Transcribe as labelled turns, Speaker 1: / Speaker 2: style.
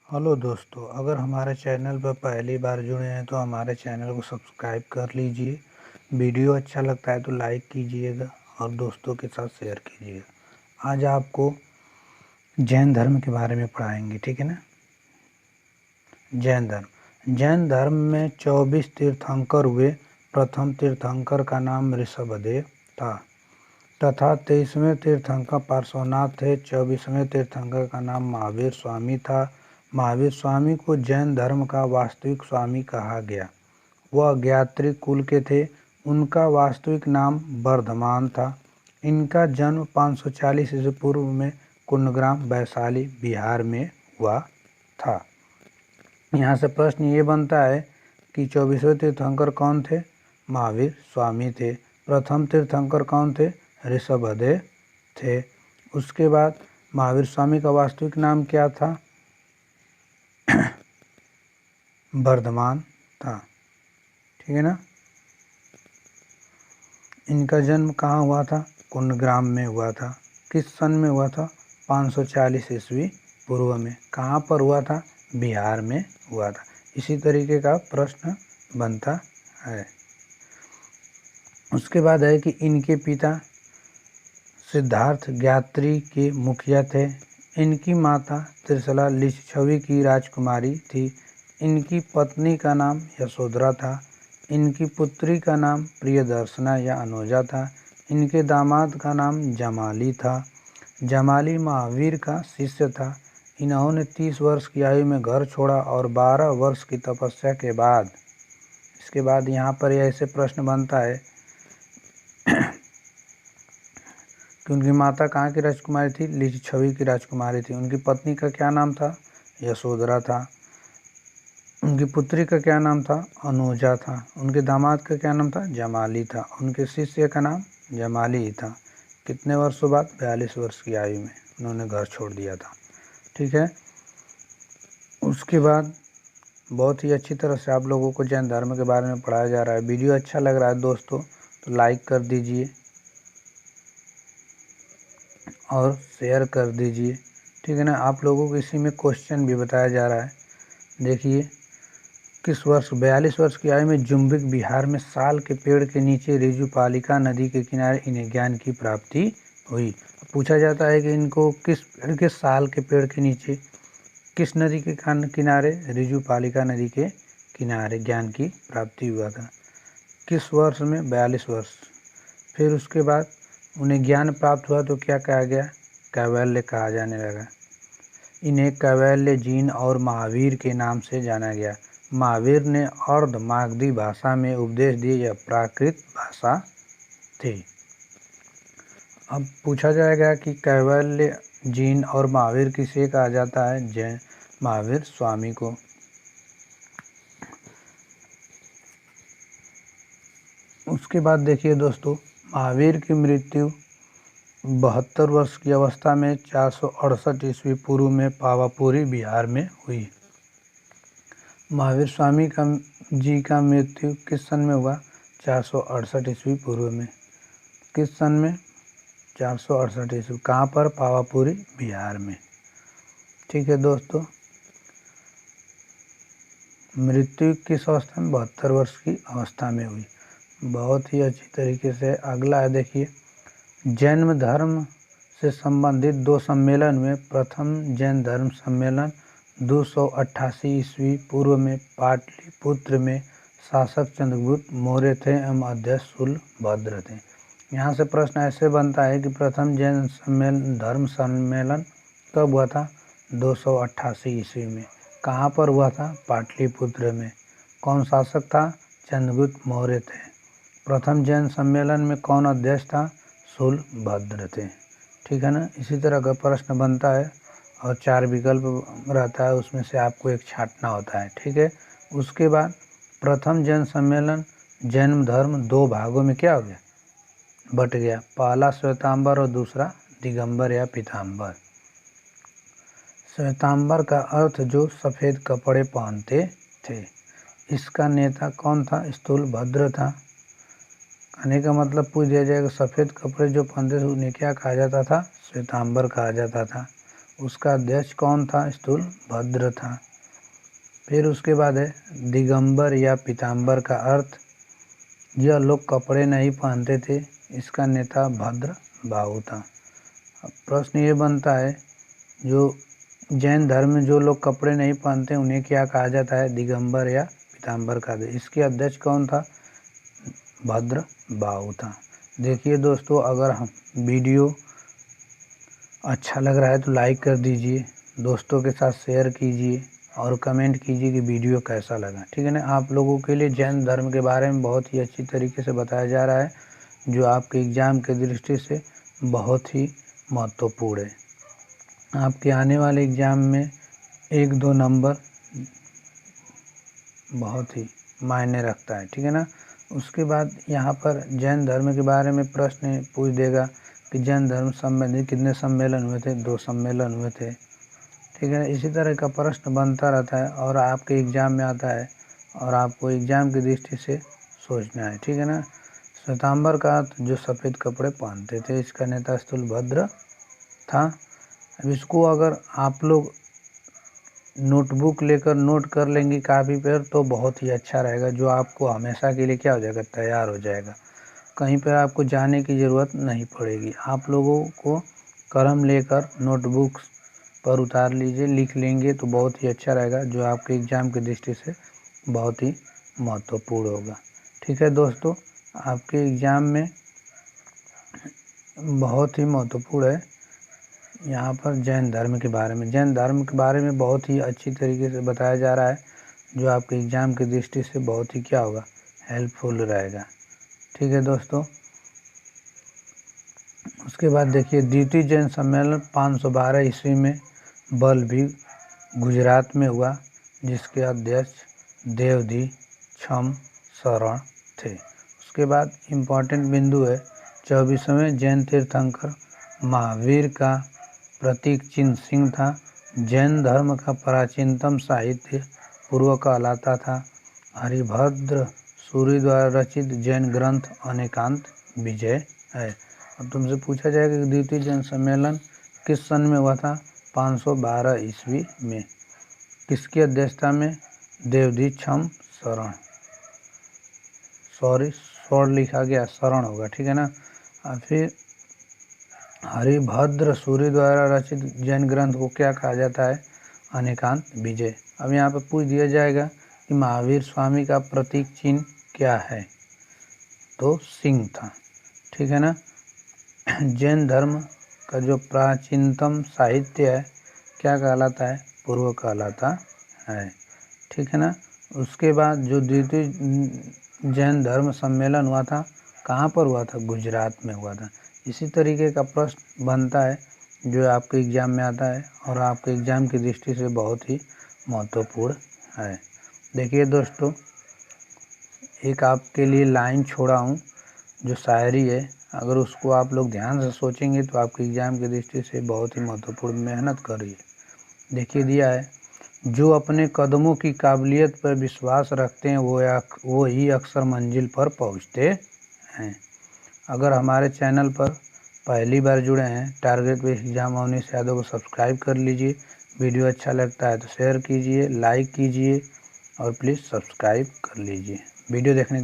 Speaker 1: Hello दोस्तों, अगर हमारे चैनल पर पहली बार जुड़े हैं तो हमारे चैनल को सब्सक्राइब कर लीजिए। वीडियो अच्छा लगता है तो लाइक कीजिएगा और दोस्तों के साथ शेयर कीजिएगा। आज आपको जैन धर्म के बारे में पढ़ाएंगे, ठीक है ना। जैन धर्म में 24 तीर्थंकर हुए। प्रथम तीर्थंकर का नाम ऋषभदेव था तथा 23वें तीर्थंकर पार्श्वनाथ थे। 24वें तीर्थंकर का नाम महावीर स्वामी था। महावीर स्वामी को जैन धर्म का वास्तविक स्वामी कहा गया। वह ज्ञात्री कुल के थे। उनका वास्तविक नाम वर्धमान था। इनका जन्म 540 ईस्वी पूर्व में कुंडग्राम वैशाली बिहार में हुआ था। यहाँ से प्रश्न ये बनता है कि 24वें तीर्थंकर कौन थे? महावीर स्वामी थे। प्रथम तीर्थंकर कौन थे? ऋषभदेव थे। उसके बाद महावीर स्वामी का वास्तविक नाम क्या था? वर्धमान था, ठीक है ना। इनका जन्म कहाँ हुआ था? कुंडग्राम में हुआ था। किस सन में हुआ था? 540 ईस्वी पूर्व में। कहाँ पर हुआ था? बिहार में हुआ था। इसी तरीके का प्रश्न बनता है। उसके बाद है कि इनके पिता सिद्धार्थ ज्ञात्री के मुखिया थे। इनकी माता त्रिशला लिच्छवी की राजकुमारी थी। इनकी पत्नी का नाम यशोधरा था। इनकी पुत्री का नाम प्रियदर्शना या अनुजा था। इनके दामाद का नाम जमाली था। जमाली महावीर का शिष्य था। इन्होंने 30 वर्ष की आयु में घर छोड़ा और 12 वर्ष की तपस्या के बाद, इसके बाद यहाँ पर ऐसे प्रश्न बनता है कि उनकी माता कहाँ की राजकुमारी थी? लिच्छवी की राजकुमारी थी। उनकी पत्नी का क्या नाम था? यशोधरा था। उनकी पुत्री का क्या नाम था? अनुजा था। उनके दामाद का क्या नाम था? जमाली था। उनके शिष्य का नाम जमाली ही था। कितने वर्षों बाद? 42 वर्ष की आयु में उन्होंने घर छोड़ दिया था, ठीक है। उसके बाद बहुत ही अच्छी तरह से आप लोगों को जैन धर्म के बारे में पढ़ाया जा रहा है। वीडियो अच्छा लग रहा है दोस्तों तो लाइक कर दीजिए और शेयर कर दीजिए, ठीक है ना। आप लोगों को इसी में क्वेश्चन भी बताया जा रहा है। देखिए, किस वर्ष 42 वर्ष की आयु में जुम्बिक बिहार में साल के पेड़ के नीचे रिजुपालिका नदी के किनारे इन्हें ज्ञान की प्राप्ति हुई। पूछा जाता है कि इनको किस पेड़ के, साल के पेड़ के नीचे, किस नदी के किनारे? रिजुपालिका नदी के किनारे ज्ञान की प्राप्ति हुआ था। किस वर्ष में? 42 वर्ष। फिर उसके बाद उन्हें ज्ञान प्राप्त हुआ तो क्या कहा गया? कैवल्य कहा जाने लगा। इन्हें कैवल्य, जीन और महावीर के नाम से जाना गया। महावीर ने अर्ध मागधी भाषा में उपदेश दिए। यह प्राकृत भाषा थी। अब पूछा जाएगा कि कैवल्य, जीन और महावीर किसे कहा जाता है? जैन महावीर स्वामी को। उसके बाद देखिए दोस्तों, महावीर की मृत्यु 72 वर्ष की अवस्था में 468 ईस्वी पूर्व में पावापुरी बिहार में हुई। महावीर स्वामी जी का मृत्यु किस सन में हुआ? 468 ईस्वी पूर्व में। किस सन में? 468 ईस्वी। कहाँ पर? पावापुरी बिहार में, ठीक है दोस्तों। मृत्यु किस अवस्था में? 72 वर्ष की अवस्था में हुई। बहुत ही अच्छी तरीके से। अगला है देखिए, जैन धर्म से संबंधित 2 सम्मेलन में। प्रथम जैन धर्म सम्मेलन 288 ईस्वी पूर्व में पाटलिपुत्र में। शासक चंद्रगुप्त मौर्य थे एवं अध्यक्ष शूलभद्र थे। यहाँ से प्रश्न ऐसे बनता है कि प्रथम जैन धर्म सम्मेलन कब हुआ था? 288 ईस्वी में। कहाँ पर हुआ था? पाटलिपुत्र में। कौन शासक था? चंद्रगुप्त मौर्य थे। प्रथम जैन सम्मेलन में कौन अध्यक्ष था? शूलभद्र थे, ठीक है ना। इसी तरह का प्रश्न बनता है और 4 विकल्प रहता है, उसमें से आपको एक छांटना होता है, ठीक है। उसके बाद प्रथम जैन सम्मेलन, जैन धर्म 2 भागों में क्या हो गया? बट गया। पहला श्वेतांबर और दूसरा दिगंबर या पीतांबर। श्वेतांबर का अर्थ जो सफ़ेद कपड़े पहनते थे। इसका नेता कौन था? स्थूलभद्र था। कहने का मतलब पूछ दिया जाएगा, सफ़ेद कपड़े जो पहनते थे उन्हें क्या कहा जाता था? श्वेतांबर कहा जाता था। उसका अध्यक्ष कौन था? स्थूलभद्र था। फिर उसके बाद है दिगंबर या पीताम्बर का अर्थ, यह लोग कपड़े नहीं पहनते थे, इसका नेता भद्रबाहु था। अब प्रश्न ये बनता है, जो जैन धर्म में जो लोग कपड़े नहीं पहनते उन्हें क्या कहा जाता है? दिगंबर या पीताम्बर का। इसके अध्यक्ष कौन था? भद्रबाहु था। देखिए दोस्तों, अगर हम वीडियो अच्छा लग रहा है तो लाइक कर दीजिए, दोस्तों के साथ शेयर कीजिए और कमेंट कीजिए कि वीडियो कैसा लगा। ठीक है ना। आप लोगों के लिए जैन धर्म के बारे में बहुत ही अच्छी तरीके से बताया जा रहा है, जो आपके एग्ज़ाम के दृष्टि से बहुत ही महत्वपूर्ण है। आपके आने वाले एग्ज़ाम में 1-2 नंबर बहुत ही मायने रखता है। ठीक है ना। उसके बाद यहाँ पर जैन धर्म के बारे में प्रश्न पूछ देगा कि जैन धर्म संबंधित कितने सम्मेलन हुए थे? 2 सम्मेलन हुए थे। ठीक है ना। इसी तरह का प्रश्न बनता रहता है और आपके एग्ज़ाम में आता है और आपको एग्ज़ाम की दृष्टि से सोचना है। ठीक है ना। श्वेतांबर का अर्थ जो सफ़ेद कपड़े पहनते थे, इसका नेता स्थूलभद्र था। अब इसको अगर आप लोग नोटबुक लेकर नोट कर लेंगे कापी पर तो बहुत ही अच्छा रहेगा, जो आपको हमेशा के लिए क्या हो जाएगा? तैयार हो जाएगा। कहीं पर आपको जाने की ज़रूरत नहीं पड़ेगी। आप लोगों को कलम लेकर नोटबुक पर उतार लीजिए, लिख लेंगे तो बहुत ही अच्छा रहेगा, जो आपके एग्ज़ाम की दृष्टि से बहुत ही महत्वपूर्ण होगा। ठीक है दोस्तों, आपके एग्ज़ाम में बहुत ही महत्वपूर्ण है यहाँ पर जैन धर्म के बारे में। जैन धर्म के बारे में बहुत ही अच्छी तरीके से बताया जा रहा है, जो आपके एग्ज़ाम की दृष्टि से बहुत ही क्या होगा? हेल्पफुल रहेगा। ठीक है दोस्तों। उसके बाद देखिए द्वितीय जैन सम्मेलन 512 ईस्वी में बलभी गुजरात में हुआ, जिसके अध्यक्ष देवधी छम शरण थे। उसके बाद इम्पॉर्टेंट बिंदु है 24वें जैन तीर्थंकर महावीर का प्रतीक चिन्ह सिंह था। जैन धर्म का प्राचीनतम साहित्य पूर्व कहलाता था। हरिभद्र सूरी द्वारा रचित जैन ग्रंथ अनेकांत विजय है। अब तुमसे पूछा जाएगा कि द्वितीय जैन सम्मेलन किस सन में हुआ था? 512 ईस्वी में। किसकी अध्यक्षता में? देवधी छम शरण, स्वर्ण लिखा गया, शरण होगा। ठीक है ना। और फिर हरिभद्र सूरी द्वारा रचित जैन ग्रंथ को क्या कहा जाता है? अनेकांत विजय। अब यहाँ पर पूछ दिया जाएगा कि महावीर स्वामी का प्रतीक चिन्ह क्या है? तो सिंह था। ठीक है ना। जैन धर्म का जो प्राचीनतम साहित्य है क्या कहलाता है? पूर्व कहलाता है। ठीक है ना। उसके बाद जो द्वितीय जैन धर्म सम्मेलन हुआ था, कहाँ पर हुआ था? गुजरात में हुआ था। इसी तरीके का प्रश्न बनता है जो आपके एग्ज़ाम में आता है और आपके एग्ज़ाम की दृष्टि से बहुत ही महत्वपूर्ण है। देखिए दोस्तों, एक आपके लिए लाइन छोड़ा हूँ जो शायरी है, अगर उसको आप लोग ध्यान से सोचेंगे तो आपके एग्ज़ाम की दृष्टि से बहुत ही महत्वपूर्ण। मेहनत करिए। देखिए दिया है, जो अपने कदमों की काबिलियत पर विश्वास रखते हैं वो ही अक्सर मंजिल पर पहुंचते हैं। अगर हमारे चैनल पर पहली बार जुड़े हैं, target based exam Avnish Yadav को सब्सक्राइब कर लीजिए। वीडियो अच्छा लगता है तो शेयर कीजिए, लाइक कीजिए और प्लीज़ सब्सक्राइब कर लीजिए। वीडियो देखने के लिए